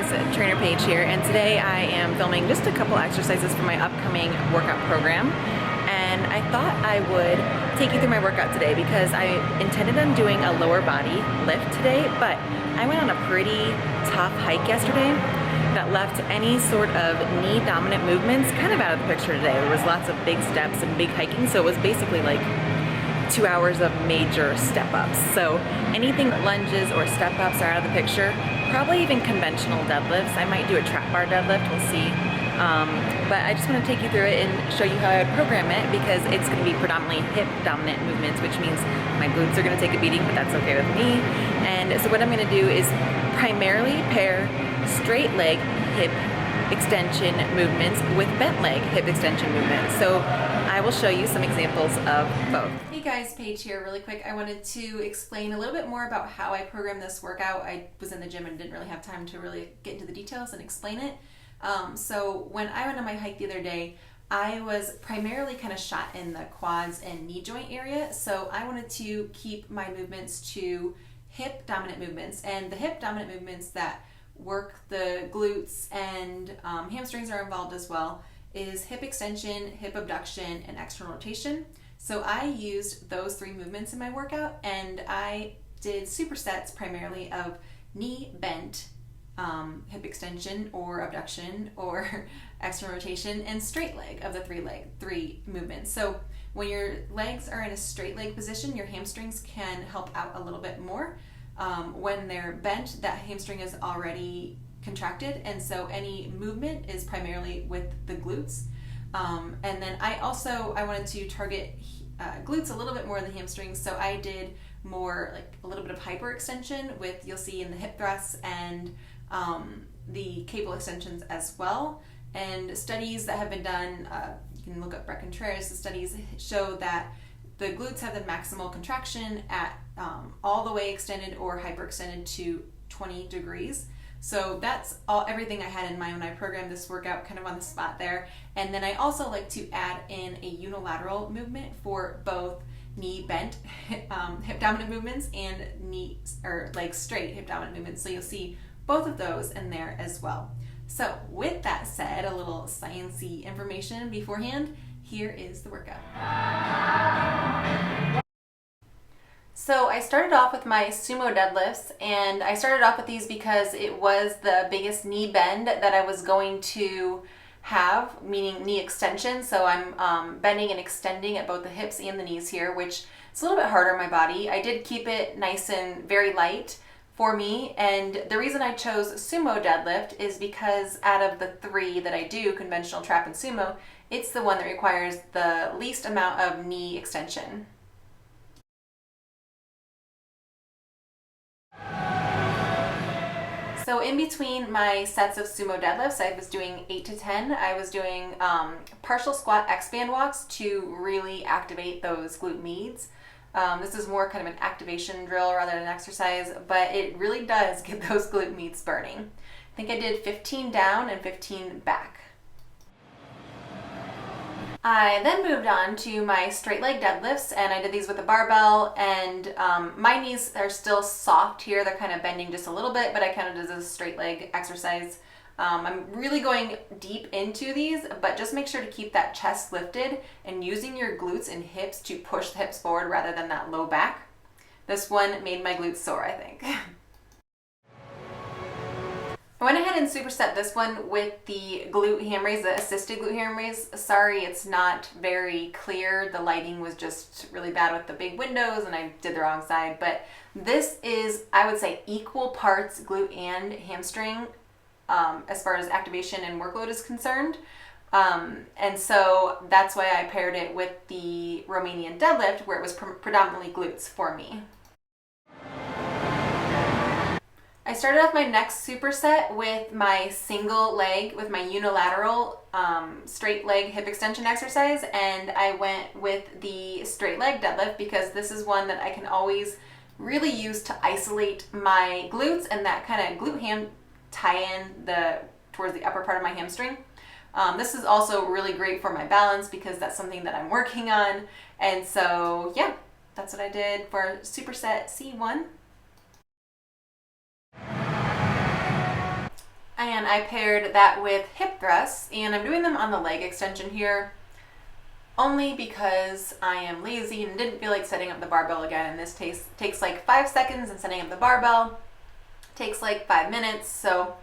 guys, Trainer Paige here, and today I am filming just a couple exercises for my upcoming workout program. And I thought I would take you through my workout today because I intended on doing a lower body lift today, but I went on a pretty tough hike yesterday that left any sort of knee dominant movements kind of out of the picture today. There was lots of big steps and big hiking, so it was basically like 2 hours of major step-ups. So anything lunges or step-ups are out of the picture. Probably even conventional deadlifts. I might do a trap bar deadlift, we'll see. But I just want to take you through it and show you how I would program it because it's going to be predominantly hip dominant movements, which means my glutes are going to take a beating, but that's okay with me. And so what I'm going to do is primarily pair straight leg hip extension movements with bent leg hip extension movements. So I will show you some examples of both. Hey guys, Paige here. Really quick, I wanted to explain a little bit more about how I program this workout. I was in the gym and didn't really have time to really get into the details and explain it. So when I went on my hike the other day, I was primarily kind of shot in the quads and knee joint area. So I wanted to keep my movements to hip dominant movements, and the hip dominant movements that work the glutes and hamstrings are involved as well is hip extension, hip abduction, and external rotation. So I used those three movements in my workout, and I did supersets primarily of knee bent, hip extension or abduction or external rotation, and straight leg of the three movements. So when your legs are in a straight leg position, your hamstrings can help out a little bit more. When they're bent, that hamstring is already contracted, and so any movement is primarily with the glutes. And then I wanted to target glutes a little bit more than the hamstrings, so I did more like a little bit of hyperextension with, you'll see in the hip thrusts and the cable extensions as well. And studies that have been done, you can look up Brett Contreras, the studies show that the glutes have the maximal contraction at all the way extended or hyperextended to 20 degrees. So that's everything I had in mind when I programmed this workout, kind of on the spot there. And then I also like to add in a unilateral movement for both knee bent hip dominant movements and knee or leg straight hip dominant movements. So you'll see both of those in there as well. So with that said, a little sciencey information beforehand, here is the workout. So I started off with my sumo deadlifts, and I started off with these because it was the biggest knee bend that I was going to have, meaning knee extension. So I'm bending and extending at both the hips and the knees here, which is a little bit harder on my body. I did keep it nice and very light for me, and the reason I chose sumo deadlift is because out of the three that I do, conventional, trap, and sumo, it's the one that requires the least amount of knee extension. So in between my sets of sumo deadlifts, I was doing 8 to 10. I was doing partial squat X-band walks to really activate those glute meads. This is more kind of an activation drill rather than an exercise, but it really does get those glute meads burning. I think I did 15 down and 15 back. I then moved on to my straight leg deadlifts, and I did these with a barbell, and my knees are still soft here. They're kind of bending just a little bit, but I kind of did this straight leg exercise. I'm really going deep into these, but just make sure to keep that chest lifted and using your glutes and hips to push the hips forward rather than that low back. This one made my glutes sore, I think. I went ahead and superset this one with the glute ham raise, the assisted glute ham raise. Sorry, it's not very clear. The lighting was just really bad with the big windows and I did the wrong side. But this is, I would say, equal parts glute and hamstring as far as activation and workload is concerned. And so that's why I paired it with the Romanian deadlift, where it was predominantly glutes for me. I started off my next superset with my single leg, with my unilateral straight leg hip extension exercise, and I went with the straight leg deadlift because this is one that I can always really use to isolate my glutes and that kind of glute ham tie-in towards the upper part of my hamstring. This is also really great for my balance because that's something that I'm working on, and so yeah, that's what I did for superset C1. And I paired that with hip thrusts, and I'm doing them on the leg extension here only because I am lazy and didn't feel like setting up the barbell again. And this takes like 5 seconds, and setting up the barbell takes like 5 minutes. So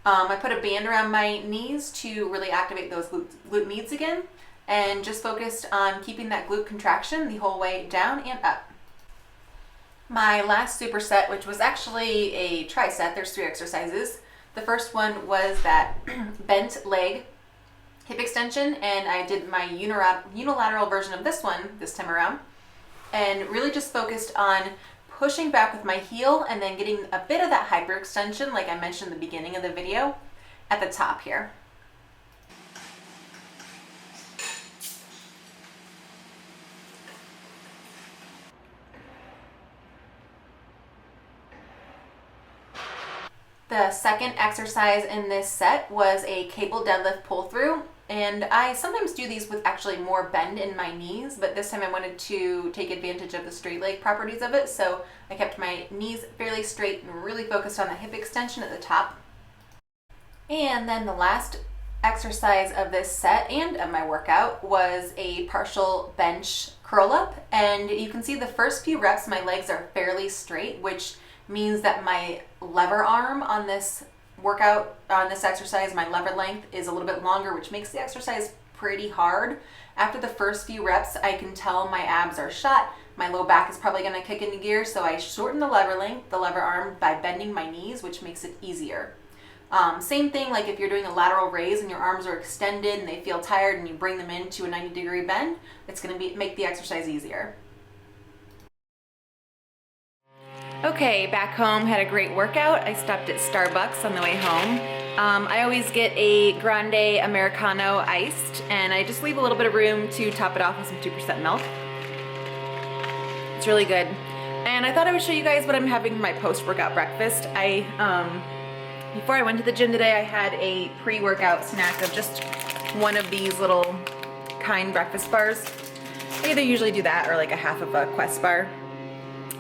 I put a band around my knees to really activate those glute meats again, and just focused on keeping that glute contraction the whole way down and up. My last superset, which was actually a tri-set, there's 3 exercises. The first one was that bent leg hip extension, and I did my unilateral version of this one this time around, and really just focused on pushing back with my heel and then getting a bit of that hyperextension like I mentioned in the beginning of the video at the top here. The second exercise in this set was a cable deadlift pull through, and I sometimes do these with actually more bend in my knees, but this time I wanted to take advantage of the straight leg properties of it, so I kept my knees fairly straight and really focused on the hip extension at the top. And then the last exercise of this set and of my workout was a partial bench curl up, and you can see the first few reps my legs are fairly straight, which means that my lever arm on this workout, on this exercise, my lever length is a little bit longer, which makes the exercise pretty hard. After the first few reps, I can tell my abs are shot, my low back is probably going to kick into gear, so I shorten the lever length, the lever arm, by bending my knees, which makes it easier. Same thing like if you're doing a lateral raise and your arms are extended and they feel tired and you bring them into a 90-degree bend, it's going to make the exercise easier. Okay, back home, had a great workout. I stopped at Starbucks on the way home. I always get a grande Americano iced, and I just leave a little bit of room to top it off with some 2% milk. It's really good. And I thought I would show you guys what I'm having for my post-workout breakfast. Before I went to the gym today, I had a pre-workout snack of just one of these little Kind breakfast bars. I either usually do that or like a half of a Quest bar.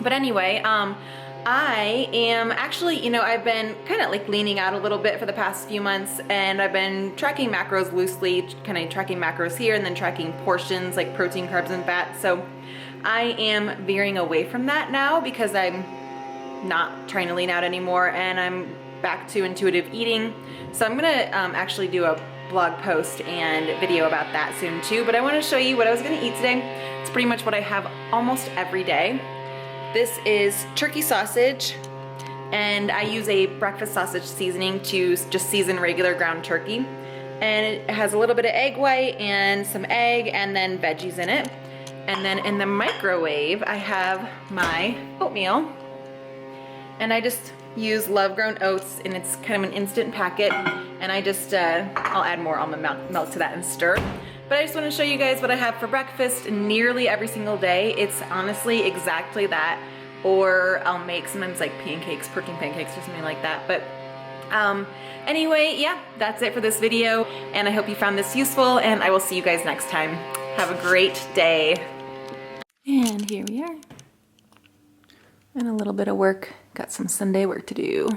But anyway, I am actually, I've been kind of like leaning out a little bit for the past few months, and I've been tracking macros loosely, kind of tracking macros here and then tracking portions like protein, carbs, and fat. So I am veering away from that now because I'm not trying to lean out anymore, and I'm back to intuitive eating. So I'm gonna actually do a blog post and video about that soon too, but I want to show you what I was gonna eat today. It's pretty much what I have almost every day. This is turkey sausage, and I use a breakfast sausage seasoning to just season regular ground turkey. And it has a little bit of egg white and some egg and then veggies in it. And then in the microwave, I have my oatmeal. And I just use Love Grown Oats, and it's kind of an instant packet. And I just, I'll add more almond milk to that and stir. But I just want to show you guys what I have for breakfast nearly every single day. It's honestly exactly that. Or I'll make sometimes like pancakes, protein pancakes or something like that. But anyway, yeah, that's it for this video. And I hope you found this useful, and I will see you guys next time. Have a great day. And here we are. And a little bit of work. Got some Sunday work to do.